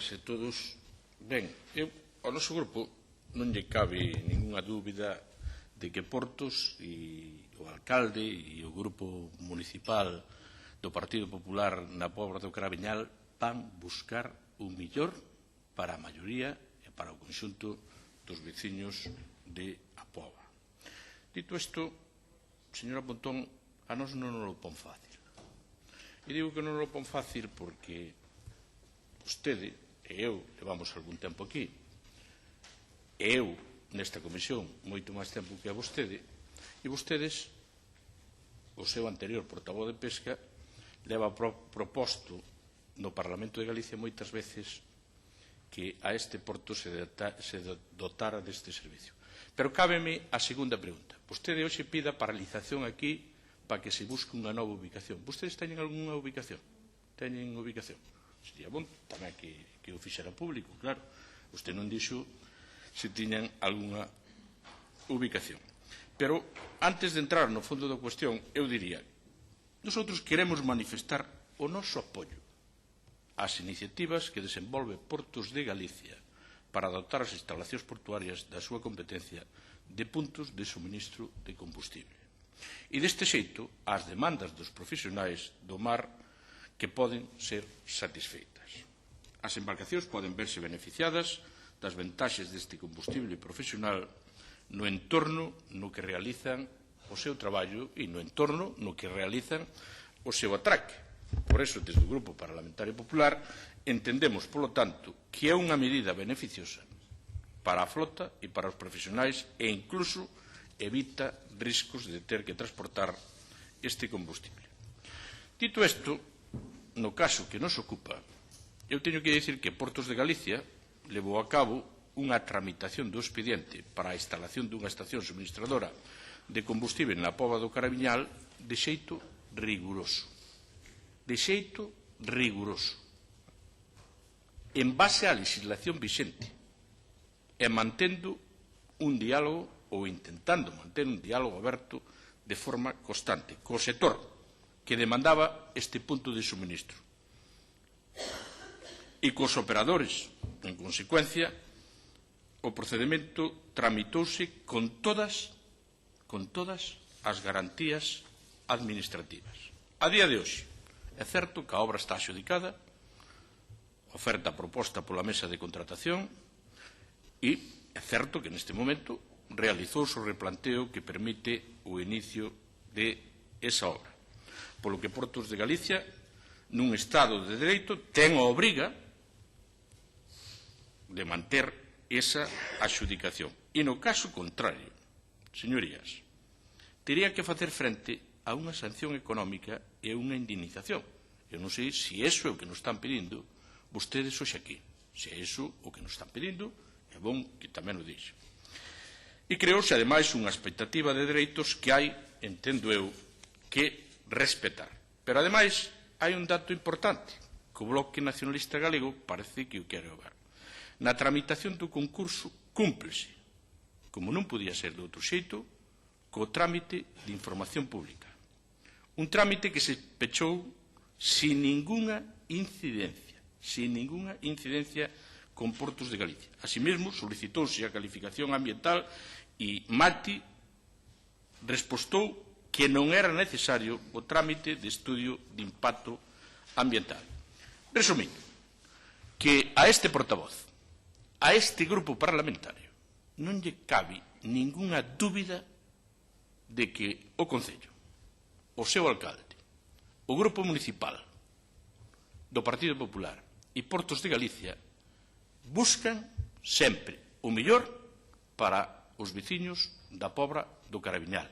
todas e todos. Ben, ao noso grupo non lle cabe ninguna dúbida de que Portos e o alcalde e o grupo municipal do Partido Popular na Pobra do Carabiñal van buscar o mellor para a maioría e para o conxunto dos veciños de A Pobra. Dito isto, señora Pontón, a nós non nos lo pon fácil. E digo que non nos lo pon fácil porque vostede e eu levamos algún tempo aquí, e eu nesta comisión moito máis tempo que a vostede, e vostedes, o seu anterior portavoz de Pesca, leva proposto no Parlamento de Galicia moitas veces que a este porto se dotara deste servicio. Pero cábeme a segunda pregunta. Vostede hoxe pide a paralización aquí para que se busque unha nova ubicación. Vostedes teñen algunha ubicación? Teñen ubicación? Sería bon tamén que o fixera público, claro. Vostede non dixo se tiñan algunha ubicación. Pero, antes de entrar no fondo da cuestión, eu diría, nosotros queremos manifestar o noso apoio ás iniciativas que desenvolve Portos de Galicia para dotar as instalacións portuarias da súa competencia de puntos de suministro de combustible. E deste xeito, as demandas dos profesionais do mar que poden ser satisfeitas. As embarcacións poden verse beneficiadas das ventaxes deste combustible profesional no entorno no que realizan o seu traballo e no entorno no que realizan o seu atraque. Por iso, desde o Grupo Parlamentario Popular, entendemos, polo tanto, que é unha medida beneficiosa para a flota e para os profesionais e incluso evita riscos de ter que transportar este combustible. Dito isto, no caso que nos ocupa, eu teño que dicir que Portos de Galicia levou a cabo unha tramitación do expediente para a instalación dunha estación suministradora de combustible na Pobra do Carabiñal de xeito riguroso. De xeito riguroso. En base á legislación vixente e mantendo un diálogo ou intentando manter un diálogo aberto de forma constante co sector que demandaba este punto de suministro e cos operadores. En consecuencia, o procedimento tramitouse con todas as garantías administrativas. A día de hoxe, é certo que a obra está adxudicada, oferta proposta pola mesa de contratación, e é certo que neste momento realizouse o replanteo que permite o inicio de esa obra. Polo que Portos de Galicia, nun Estado de Dereito, ten a obriga de manter esa adxudicación. E no caso contrario, señorías, tería que facer frente a unha sanción económica e unha indemnización. Eu non sei se iso é o que nos están pedindo vostedes hoxe aquí. Se é iso o que nos están pedindo, é bom que tamén o dixen. E creouse, ademais, unha expectativa de dereitos que hai, entendo eu, que respetar. Pero, ademais, hai un dato importante que o Bloque Nacionalista Galego parece que o quere ver. Na tramitación do concurso cúmplese, como non podía ser de outro xeito, co trámite de información pública. Un trámite que se pechou sin ninguna incidencia con Portos de Galicia. Así mesmo, solicitouse a calificación ambiental e Mati respostou que non era necesario o trámite de estudio de impacto ambiental. Resumindo, que a este portavoz, a este grupo parlamentario, non lle cabe ningunha dúbida de que o Concello, o seu alcalde, o Grupo Municipal do Partido Popular e Portos de Galicia buscan sempre o mellor para os veciños da Pobra do Carabiñal.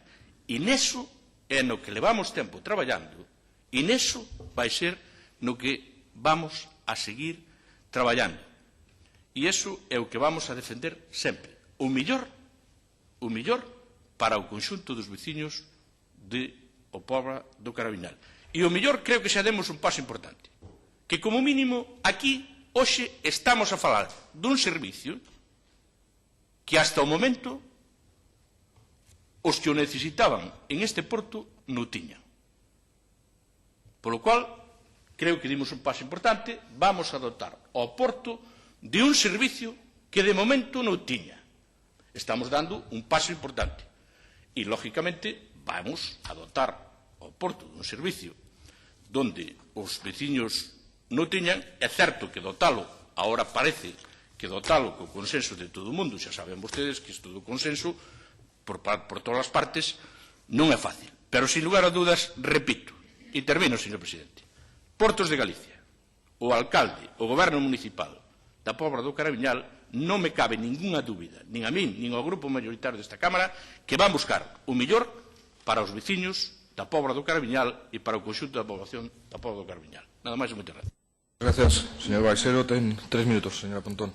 E neso é no que levamos tempo traballando e neso vai ser no que vamos a seguir traballando. E iso é o que vamos a defender sempre. O mellor para o conxunto dos veciños de o Pobra do Carabiñal. E o mellor creo que xa demos un paso importante. Que como mínimo aquí hoxe estamos a falar dun servicio que hasta o momento os que o necesitaban en este porto non tiñan. Polo cual, creo que dimos un paso importante, vamos a dotar ao Porto de un servicio que de momento non tiña. Estamos dando un paso importante. E, lógicamente, vamos a dotar ao Porto de un servicio donde os veciños non tiñan. É certo que dotalo, agora parece que dotalo co consenso de todo o mundo, xa saben vostedes que isto do consenso por todas as partes non é fácil. Pero, sin lugar a dudas, repito, e termino, señor presidente, Portos de Galicia, o alcalde, o goberno municipal da Pobra do Carabiñal, non me cabe ningunha dúbida, nin a min, nin ao grupo mayoritario desta Cámara, que van buscar o mellor para os veciños da Pobra do Carabiñal e para o conxunto da población da Pobra do Carabiñal. Nada máis e moitas gracias. Gracias, señor Baixero. Ten 3 minutos, señora Pontón.